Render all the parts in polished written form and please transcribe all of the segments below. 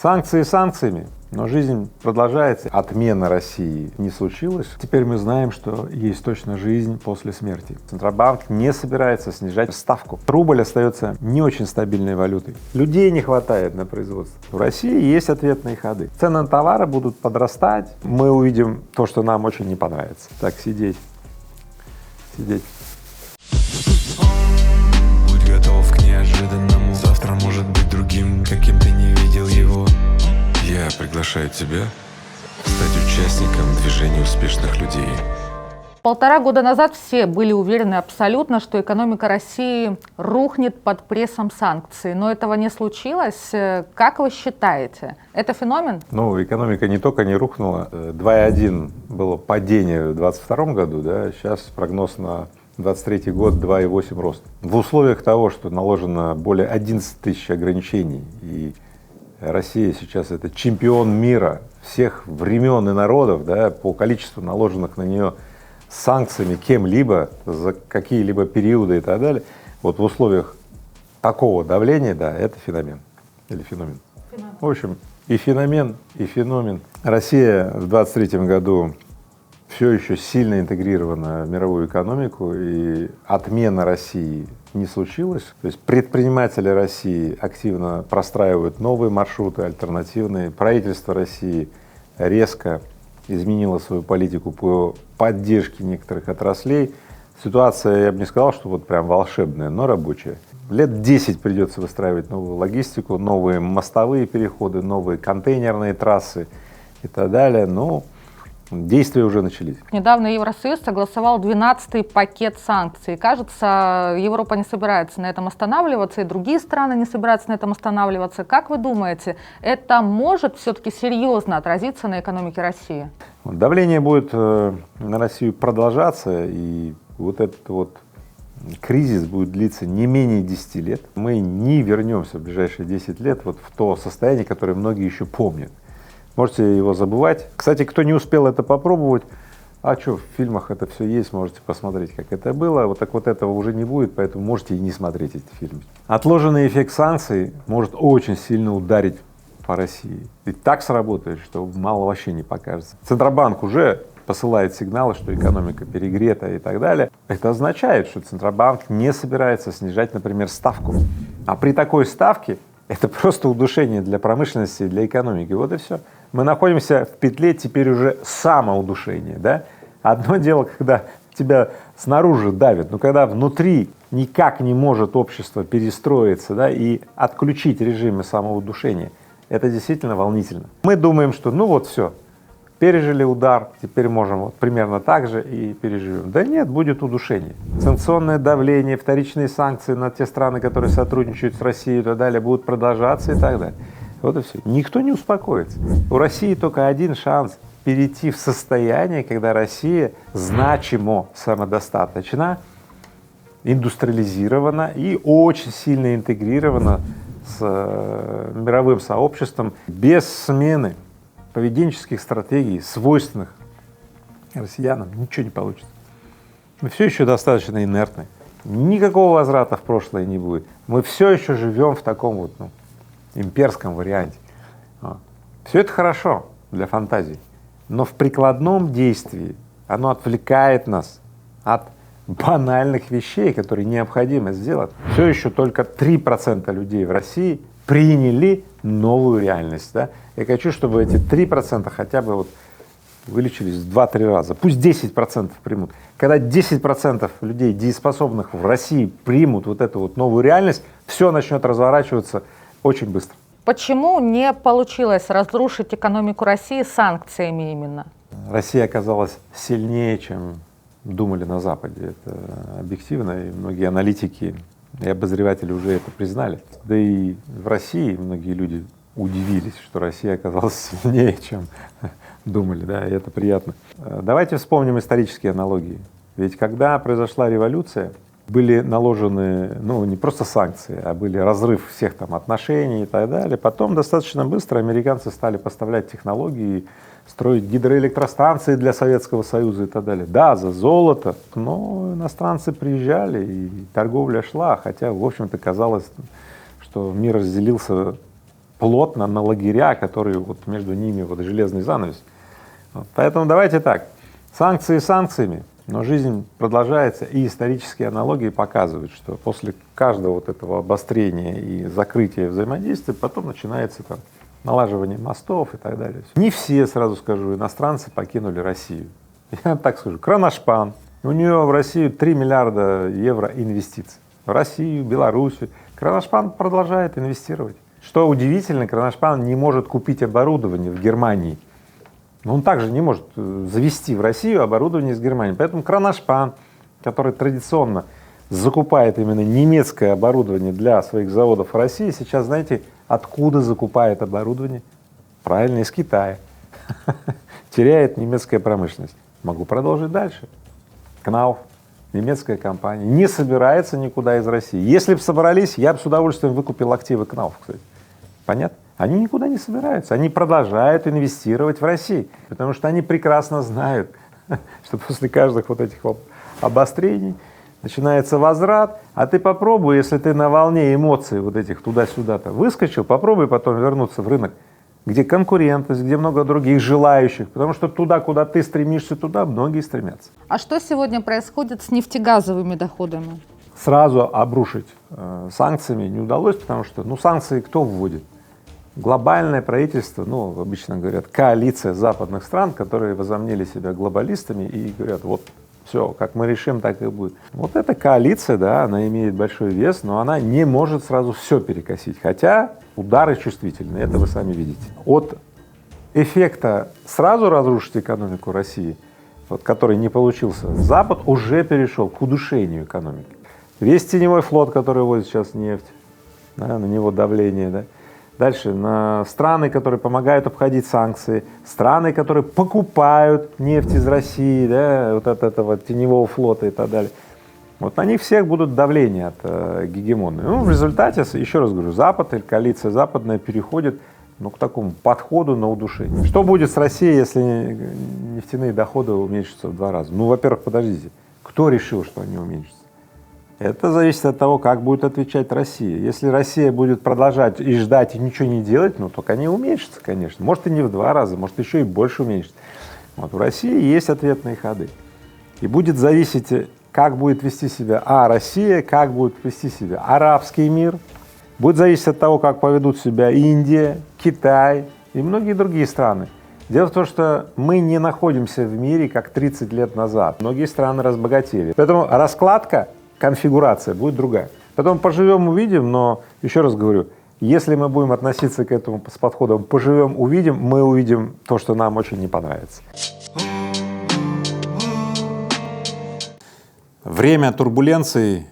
Санкции санкциями, но жизнь продолжается. Отмена России не случилась. Теперь мы знаем, что есть точно жизнь после смерти. Центробанк не собирается снижать ставку. Рубль остается не очень стабильной валютой. Людей не хватает на производство. В России есть ответные ходы. Цены на товары будут подрастать. Мы увидим то, что нам очень не понравится. Так, сидеть. Будь готов к неожиданному. Завтра может быть другим, каким ты не видел его. Я приглашаю тебя стать участником движения успешных людей. 1,5 года назад все были уверены абсолютно, что экономика России рухнет под прессом санкций, но этого не случилось. Как вы считаете, это феномен? Ну, экономика не только не рухнула, 2,1 было падение в 2022 году, да, сейчас прогноз на 2023 год 2,8 рост. В условиях того, что наложено более 11 тысяч ограничений, и Россия сейчас это чемпион мира всех времен и народов, да, по количеству наложенных на нее санкциями кем-либо за какие-либо периоды и так далее, вот в условиях такого давления, да, это феномен или феномен. В общем, и феномен, и феномен. Россия в 2023 году все еще сильно интегрирована в мировую экономику, и отмена России не случилась. То есть предприниматели России активно простраивают новые маршруты, альтернативные. Правительство России резко изменило свою политику по поддержке некоторых отраслей. Ситуация, я бы не сказал, что вот прям волшебная, но рабочая. Лет 10 придется выстраивать новую логистику, новые мостовые переходы, новые контейнерные трассы и так далее. Но действия уже начались. Недавно Евросоюз согласовал 12-й пакет санкций. Кажется, Европа не собирается на этом останавливаться, и другие страны не собираются на этом останавливаться. Как вы думаете, это может все-таки серьезно отразиться на экономике России? Давление будет на Россию продолжаться, и вот этот вот кризис будет длиться не менее 10 лет. Мы не вернемся в ближайшие 10 лет вот в то состояние, которое многие еще помнят. Можете его забывать. Кстати, кто не успел это попробовать, а что, в фильмах это все есть, можете посмотреть, как это было. Вот так вот этого уже не будет, поэтому можете и не смотреть эти фильмы. Отложенный эффект санкций может очень сильно ударить по России. И так сработает, что мало вообще не покажется. Центробанк уже посылает сигналы, что экономика перегрета и так далее. Это означает, что Центробанк не собирается снижать, например, ставку. А при такой ставке это просто удушение для промышленности и для экономики. Вот и все. Мы находимся в петле теперь уже самоудушения, да? Одно дело, когда тебя снаружи давят, но когда внутри никак не может общество перестроиться, да, и отключить режимы самоудушения, это действительно волнительно. Мы думаем, что ну вот все, пережили удар, теперь можем вот примерно так же и переживем. Да нет, будет удушение. Санкционное давление, вторичные санкции на те страны, которые сотрудничают с Россией и так далее, будут продолжаться и так далее. Вот и все. Никто не успокоится. У России только один шанс — перейти в состояние, когда Россия значимо самодостаточна, индустриализирована и очень сильно интегрирована с мировым сообществом без смены поведенческих стратегий, свойственных россиянам, ничего не получится. Мы все еще достаточно инертны. Никакого возврата в прошлое не будет. Мы все еще живем в таком вот имперском варианте. Все это хорошо для фантазий, но в прикладном действии оно отвлекает нас от банальных вещей, которые необходимо сделать. Все еще только 3% людей в России приняли новую реальность. Да? Я хочу, чтобы эти 3% хотя бы вот увеличились в 2-3 раза. Пусть 10% примут. Когда 10% людей, дееспособных в России, примут вот эту вот новую реальность, все начнет разворачиваться очень быстро. Почему не получилось разрушить экономику России санкциями именно? Россия оказалась сильнее, чем думали на Западе. Это объективно, и многие аналитики и обозреватели уже это признали. Да и в России многие люди удивились, что Россия оказалась сильнее, чем думали, да, и это приятно. Давайте вспомним исторические аналогии. Ведь когда произошла революция, были наложены, ну, не просто санкции, а были разрыв всех там отношений и так далее. Потом достаточно быстро американцы стали поставлять технологии, строить гидроэлектростанции для Советского Союза и так далее. Да, за золото, но иностранцы приезжали, и торговля шла, хотя, в общем-то, казалось, что мир разделился плотно на лагеря, которые вот между ними вот железный занавес. Вот. Поэтому давайте так, санкции санкциями, но жизнь продолжается, и исторические аналогии показывают, что после каждого вот этого обострения и закрытия взаимодействия потом начинается там налаживание мостов и так далее. Не все, сразу скажу, иностранцы покинули Россию. Я так скажу, Кроношпан, у нее в Россию 3 миллиарда евро инвестиций. В Россию, Белоруссию. Кроношпан продолжает инвестировать. Что удивительно, Кроношпан не может купить оборудование в Германии. Но он также не может завести в Россию оборудование из Германии. Поэтому Кроношпан, который традиционно закупает именно немецкое оборудование для своих заводов в России, сейчас, знаете, откуда закупает оборудование? Правильно, из Китая. Теряет немецкая промышленность. Могу продолжить дальше. Кнауф, немецкая компания, не собирается никуда из России. Если бы собрались, я бы с удовольствием выкупил активы Кнауф, кстати. Понятно? Они никуда не собираются, они продолжают инвестировать в Россию, потому что они прекрасно знают, что после каждых вот этих обострений начинается возврат, а ты попробуй, если ты на волне эмоций вот этих туда-сюда-то выскочил, попробуй потом вернуться в рынок, где конкурентность, где много других желающих, потому что туда, куда ты стремишься, туда многие стремятся. А что сегодня происходит с нефтегазовыми доходами? Сразу обрушить санкциями не удалось, потому что, санкции кто вводит? Глобальное правительство, обычно говорят, коалиция западных стран, которые возомнили себя глобалистами и говорят, вот все, как мы решим, так и будет. Вот эта коалиция, да, она имеет большой вес, но она не может сразу все перекосить, хотя удары чувствительные, это вы сами видите. От эффекта сразу разрушить экономику России, вот, который не получился, Запад уже перешел к удушению экономики. Весь теневой флот, который возит сейчас нефть, да, на него давление, да. Дальше на страны, которые помогают обходить санкции, страны, которые покупают нефть из России, да, вот от этого теневого флота и так далее. Вот на них всех будут давления от гегемона. В результате, еще раз говорю, Запад или коалиция западная переходит к такому подходу на удушение. Что будет с Россией, если нефтяные доходы уменьшатся в 2 раза? Во-первых, подождите, кто решил, что они уменьшатся? Это зависит от того, как будет отвечать Россия. Если Россия будет продолжать и ждать, и ничего не делать, только они уменьшатся, конечно. Может, и не в 2 раза, может, еще и больше уменьшатся. Вот в России есть ответные ходы. И будет зависеть, как будет вести себя Россия, как будет вести себя арабский мир. Будет зависеть от того, как поведут себя Индия, Китай и многие другие страны. Дело в том, что мы не находимся в мире, как 30 лет назад. Многие страны разбогатели. Поэтому раскладка, конфигурация будет другая. Потом поживем, увидим, но еще раз говорю, если мы будем относиться к этому с подходом поживем, увидим, мы увидим то, что нам очень не понравится. Время турбуленций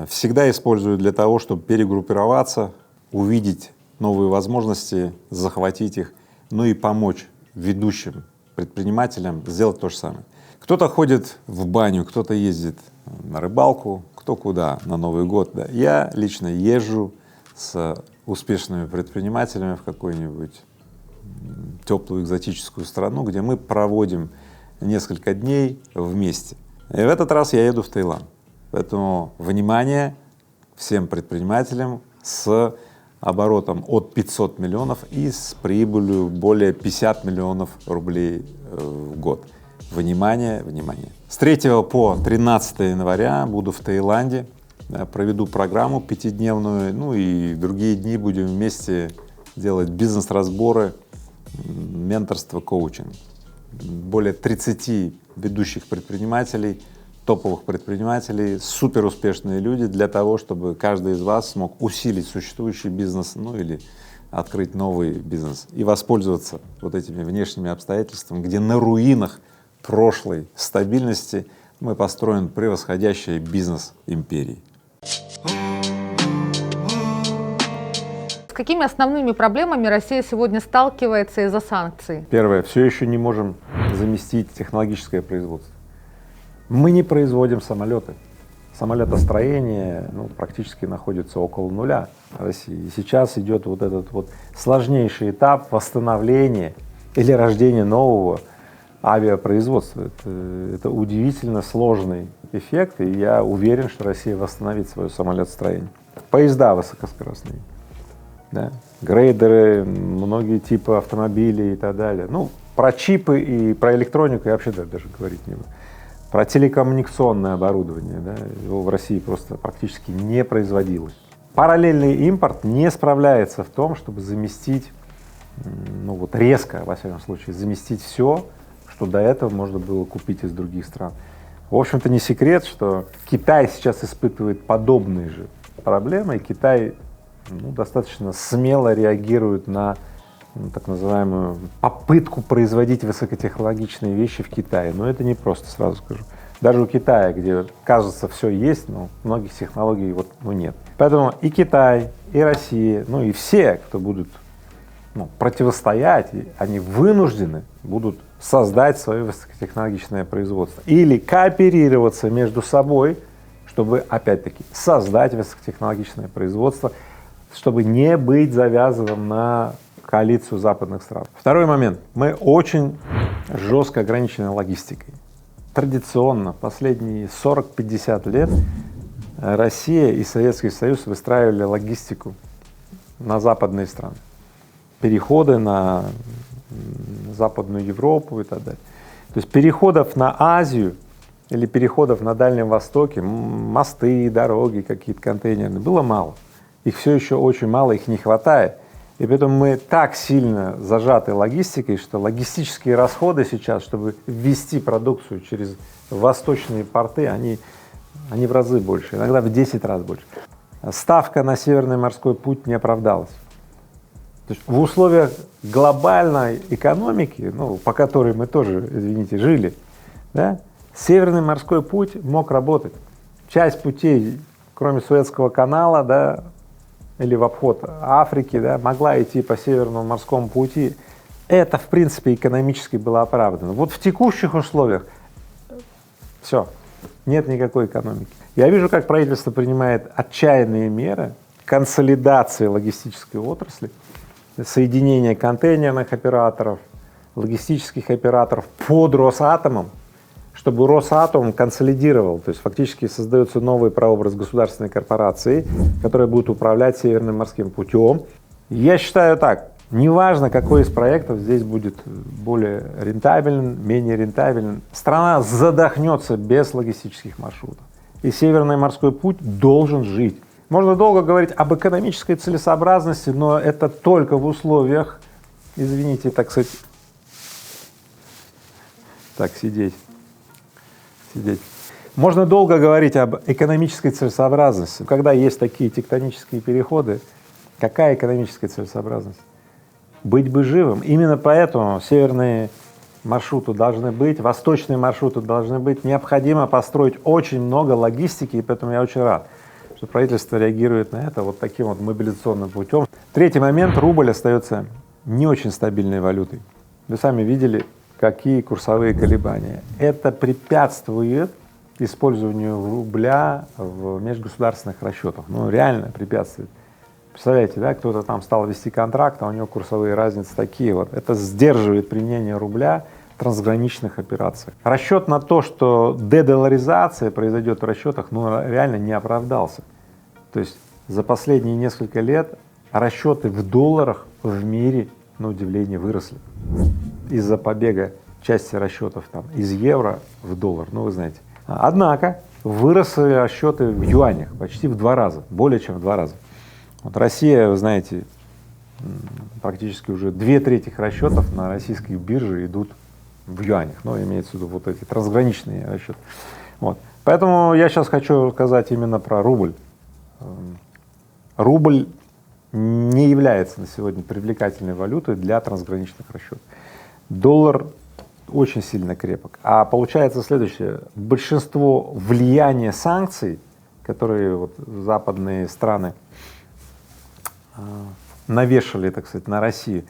всегда использую для того, чтобы перегруппироваться, увидеть новые возможности, захватить их, и помочь ведущим предпринимателям сделать то же самое. Кто-то ходит в баню, кто-то ездит на рыбалку, кто куда на Новый год. Да. Я лично езжу с успешными предпринимателями в какую-нибудь теплую экзотическую страну, где мы проводим несколько дней вместе. И в этот раз я еду в Таиланд. Поэтому внимание всем предпринимателям с оборотом от 500 миллионов и с прибылью более 50 миллионов рублей в год. Внимание, внимание. С 3 по 13 января буду в Таиланде, проведу программу 5-дневную, и другие дни будем вместе делать бизнес-разборы, менторство, коучинг. Более 30 ведущих предпринимателей, топовых предпринимателей, суперуспешные люди для того, чтобы каждый из вас смог усилить существующий бизнес, или открыть новый бизнес и воспользоваться вот этими внешними обстоятельствами, где на руинах прошлой стабильности мы построим превосходящий бизнес империи. С какими основными проблемами Россия сегодня сталкивается из-за санкций? Первое, все еще не можем заместить технологическое производство. Мы не производим самолеты. Самолетостроение практически находится около нуля в России. И сейчас идет вот этот сложнейший этап восстановления или рождения нового авиапроизводства. Это удивительно сложный эффект, и я уверен, что Россия восстановит свое самолетостроение. Поезда высокоскоростные, да. грейдеры, многие типы автомобилей и так далее. Ну, про чипы и про электронику я вообще даже говорить не буду. Про телекоммуникационное оборудование, да, его в России просто практически не производилось. Параллельный импорт не справляется в том, чтобы заместить, ну вот резко, во всяком случае, заместить все, что до этого можно было купить из других стран. В общем-то, не секрет, что Китай сейчас испытывает подобные же проблемы, и Китай достаточно смело реагирует на так называемую попытку производить высокотехнологичные вещи в Китае. Но это не просто, сразу скажу. Даже у Китая, где кажется все есть, но многих технологий вот нет. Поэтому и Китай, и Россия, ну и все, кто будут противостоять, они вынуждены будут создать свое высокотехнологичное производство или кооперироваться между собой, чтобы опять-таки создать высокотехнологичное производство, чтобы не быть завязанным на коалицию западных стран. Второй момент. Мы очень жестко ограничены логистикой. Традиционно последние 40-50 лет Россия и Советский Союз выстраивали логистику на западные страны, переходы на Западную Европу и так далее. То есть переходов на Азию или переходов на Дальнем Востоке, мосты, дороги какие-то контейнерные, было мало. Их все еще очень мало, их не хватает. И поэтому мы так сильно зажаты логистикой, что логистические расходы сейчас, чтобы ввести продукцию через восточные порты, они в разы больше, иногда в 10 раз больше. Ставка на Северный морской путь не оправдалась. То есть в условиях глобальной экономики, по которой мы тоже, извините, жили, да, Северный морской путь мог работать. Часть путей, кроме Суэцкого канала, да, или в обход Африки, да, могла идти по Северному морскому пути. Это, в принципе, экономически было оправдано. Вот в текущих условиях все, нет никакой экономики. Я вижу, как правительство принимает отчаянные меры консолидации логистической отрасли, соединения контейнерных операторов, логистических операторов под Росатомом, чтобы Росатом консолидировал, то есть фактически создается новый прообраз государственной корпорации, которая будет управлять Северным морским путем. Я считаю так, неважно, какой из проектов здесь будет более рентабелен, менее рентабелен, страна задохнется без логистических маршрутов. И Северный морской путь должен жить. Можно долго говорить об экономической целесообразности, но это только в условиях, извините, так сказать, сидеть. Можно долго говорить об экономической целесообразности. Когда есть такие тектонические переходы, какая экономическая целесообразность? Быть бы живым. Именно поэтому северные маршруты должны быть, восточные маршруты должны быть. Необходимо построить очень много логистики, и поэтому я очень рад, что правительство реагирует на это вот таким вот мобилизационным путем. Третий момент. Рубль остается не очень стабильной валютой. Вы сами видели, какие курсовые колебания. Это препятствует использованию рубля в межгосударственных расчетах. Реально препятствует. Представляете, да, кто-то там стал вести контракт, а у него курсовые разницы такие вот. Это сдерживает применение рубля в трансграничных операциях. Расчет на то, что дедоларизация произойдет в расчетах, реально не оправдался. То есть за последние несколько лет расчеты в долларах в мире, на удивление, выросли из-за побега части расчетов из евро в доллар, вы знаете. Однако выросли расчеты в юанях почти в 2 раза, более чем в 2 раза. Вот Россия, вы знаете, практически уже 2/3 расчетов на российской бирже идут в юанях, имеется в виду вот эти трансграничные расчеты. Вот. Поэтому я сейчас хочу сказать именно про рубль. Рубль не является на сегодня привлекательной валютой для трансграничных расчетов. Доллар очень сильно крепок. А получается следующее: большинство влияния санкций, которые вот западные страны навешали, так сказать, на Россию,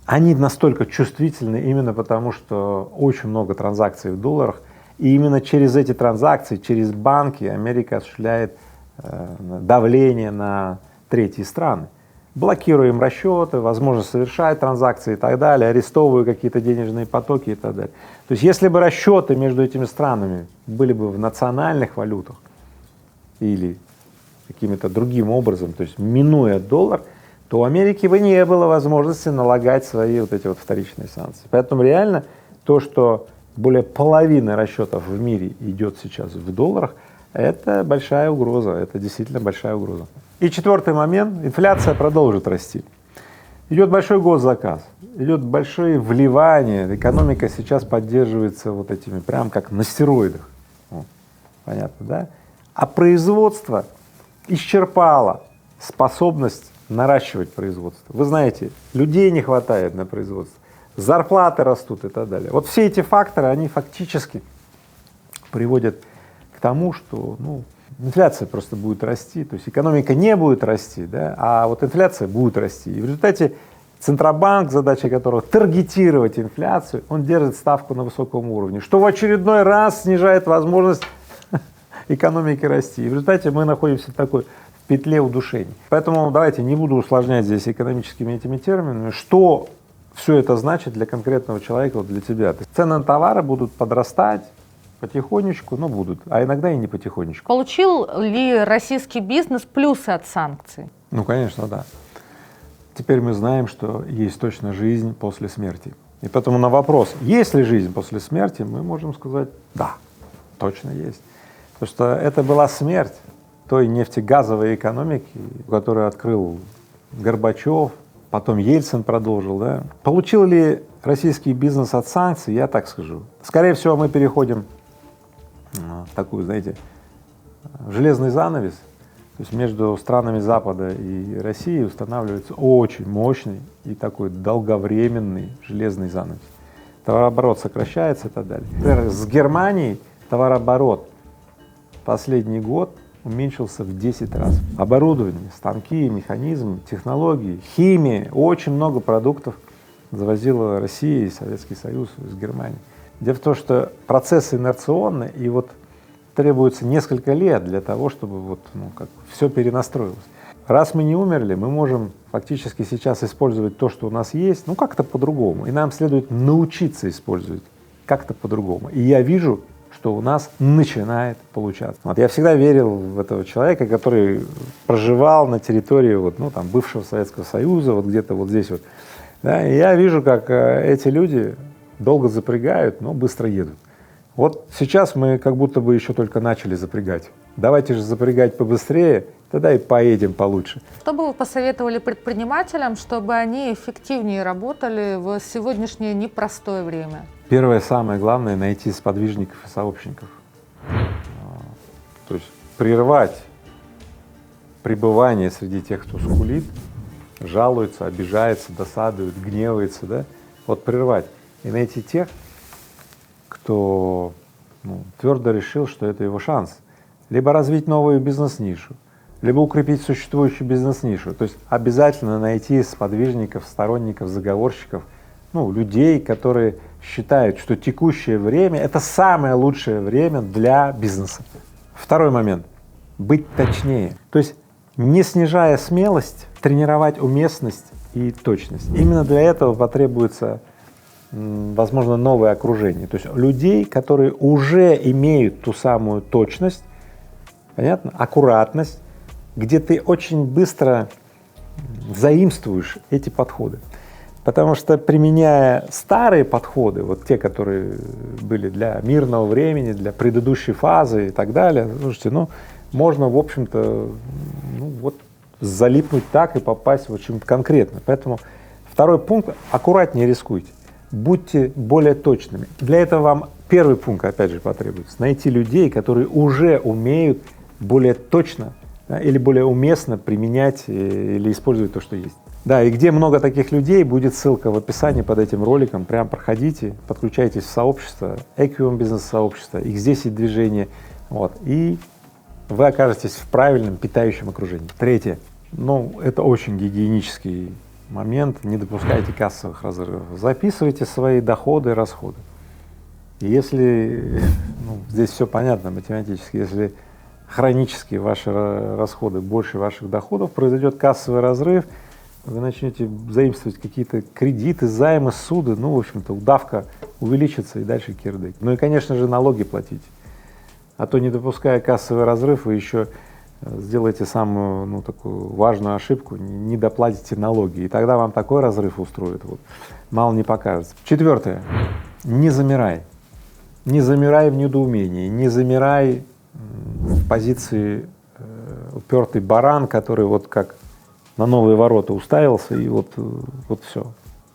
они настолько чувствительны именно потому, что очень много транзакций в долларах, и именно через эти транзакции, через банки Америка осуществляет давление на третьи страны. Блокируя им расчеты, возможно совершать транзакции и так далее, арестовывая какие-то денежные потоки и так далее. То есть если бы расчеты между этими странами были бы в национальных валютах или каким-то другим образом, то есть минуя доллар, то то у Америки бы не было возможности налагать свои вот эти вот вторичные санкции. Поэтому реально то, что более половины расчетов в мире идет сейчас в долларах, это большая угроза, это действительно большая угроза. И четвертый момент, инфляция продолжит расти. Идет большой госзаказ, идет большое вливание, экономика сейчас поддерживается вот этими прям как на стероидах, вот, понятно, да? А производство исчерпало способность наращивать производство. Вы знаете, людей не хватает на производство, зарплаты растут и так далее. Вот все эти факторы, они фактически приводят к тому, что инфляция просто будет расти, то есть экономика не будет расти, да, а вот инфляция будет расти. И в результате Центробанк, задача которого таргетировать инфляцию, он держит ставку на высоком уровне, что в очередной раз снижает возможность экономики расти. И в результате мы находимся в такой петле удушения. Поэтому давайте не буду усложнять здесь экономическими этими терминами, что все это значит для конкретного человека, вот для тебя. То есть цены на товары будут подрастать потихонечку, но будут, а иногда и не потихонечку. Получил ли российский бизнес плюсы от санкций? Ну, конечно, да. Теперь мы знаем, что есть точно жизнь после смерти. И поэтому на вопрос, есть ли жизнь после смерти, мы можем сказать, да, точно есть. Потому что это была смерть той нефтегазовой экономики, которую открыл Горбачев, потом Ельцин продолжил, да. Получил ли российский бизнес от санкций, я так скажу. Скорее всего, мы переходим в такую, знаете, железный занавес, то есть между странами Запада и Россией устанавливается очень мощный и такой долговременный железный занавес. Товарооборот сокращается и так далее. Например, с Германией товарооборот последний год уменьшился в 10 раз. Оборудование, станки, механизмы, технологии, химия, очень много продуктов завозила Россия и Советский Союз из Германии. Дело в том, что процессы инерционны, и вот требуется несколько лет для того, чтобы вот, как все перенастроилось. Раз мы не умерли, мы можем фактически сейчас использовать то, что у нас есть, как-то по-другому. И нам следует научиться использовать как-то по-другому. И я вижу, что у нас начинает получаться. Вот я всегда верил в этого человека, который проживал на территории бывшего Советского Союза, вот где-то вот здесь вот. Да, и я вижу, как эти люди долго запрягают, но быстро едут. Вот сейчас мы как будто бы еще только начали запрягать. Давайте же запрягать побыстрее, тогда и поедем получше. Что бы вы посоветовали предпринимателям, чтобы они эффективнее работали в сегодняшнее непростое время? Первое, самое главное — найти сподвижников и сообщников. То есть прервать пребывание среди тех, кто скулит, жалуется, обижается, досадует, гневается, да? Вот прервать и найти тех, кто твердо решил, что это его шанс. Либо развить новую бизнес-нишу, либо укрепить существующую бизнес-нишу. То есть обязательно найти сподвижников, сторонников, заговорщиков, людей, которые считают, что текущее время — это самое лучшее время для бизнеса. Второй момент — быть точнее. То есть не снижая смелость, тренировать уместность и точность. Именно для этого потребуется, возможно, новое окружение. То есть людей, которые уже имеют ту самую точность, понятно, аккуратность, где ты очень быстро заимствуешь эти подходы. Потому что, применяя старые подходы, вот те, которые были для мирного времени, для предыдущей фазы и так далее, слушайте, можно, в общем-то, залипнуть так и попасть в чем-то конкретно. Поэтому второй пункт — аккуратнее рискуйте, будьте более точными. Для этого вам первый пункт, опять же, потребуется — найти людей, которые уже умеют более точно, да, или более уместно применять или использовать то, что есть. Да, и где много таких людей, будет ссылка в описании под этим роликом, прям проходите, подключайтесь в сообщество, Equium бизнес-сообщество, X10 движение, и вы окажетесь в правильном питающем окружении. Третье, это очень гигиенический момент, не допускайте кассовых разрывов, записывайте свои доходы и расходы. И если, здесь все понятно математически, если хронически ваши расходы больше ваших доходов, произойдет кассовый разрыв, вы начнете заимствовать какие-то кредиты, займы, суды, в общем-то, удавка увеличится и дальше кирдык. И, конечно же, налоги платите. А то, не допуская кассовый разрыв, вы еще сделаете самую, ну, такую важную ошибку, не доплатите налоги, и тогда вам такой разрыв устроит, вот, мало не покажется. Четвертое. Не замирай. Не замирай в недоумении, не замирай в позиции упертый баран, который вот как на новые ворота уставился, и вот все,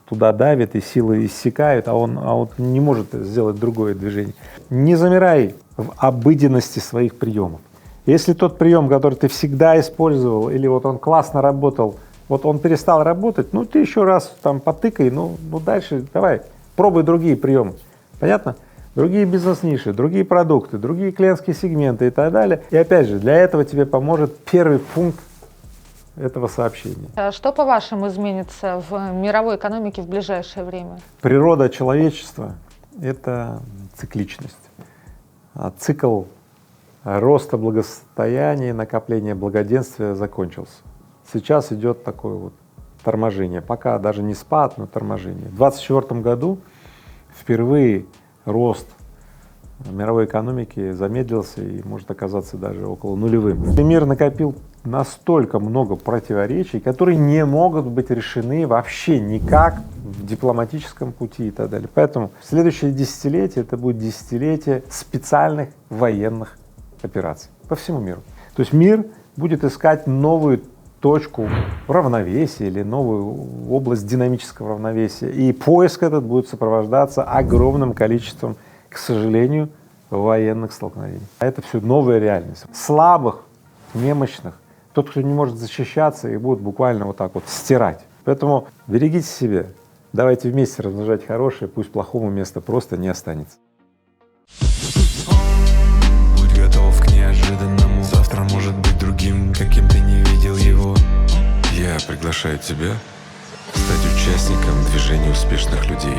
туда давит, и силы иссякают, а он не может сделать другое движение. Не замирай в обыденности своих приемов. Если тот прием, который ты всегда использовал, или вот он классно работал, вот он перестал работать, ну ты еще раз там потыкай, ну дальше давай, пробуй другие приемы. Понятно? Другие бизнес-ниши, другие продукты, другие клиентские сегменты и так далее. И опять же, для этого тебе поможет первый пункт этого сообщения. Что, по-вашему, изменится в мировой экономике в ближайшее время? Природа человечества — это цикличность. Цикл роста благосостояния, накопления благоденствия закончился. Сейчас идет такое вот торможение, пока даже не спад, но торможение. В 2024 году впервые рост мировой экономики замедлился и может оказаться даже около нулевым. Мир накопил настолько много противоречий, которые не могут быть решены вообще никак в дипломатическом пути и так далее. Поэтому следующее десятилетие — это будет десятилетие специальных военных операций по всему миру. То есть мир будет искать новую точку равновесия или новую область динамического равновесия, и поиск этот будет сопровождаться огромным количеством, к сожалению, военных столкновений. А это все новая реальность. Слабых, немощных, тот, кто не может защищаться, их будут буквально вот так вот стирать. Поэтому берегите себя, давайте вместе размножать хорошее, пусть плохому места просто не останется. Будь готов к неожиданному. Завтра может быть другим, каким ты не видел его. Я приглашаю тебя стать участником движения успешных людей.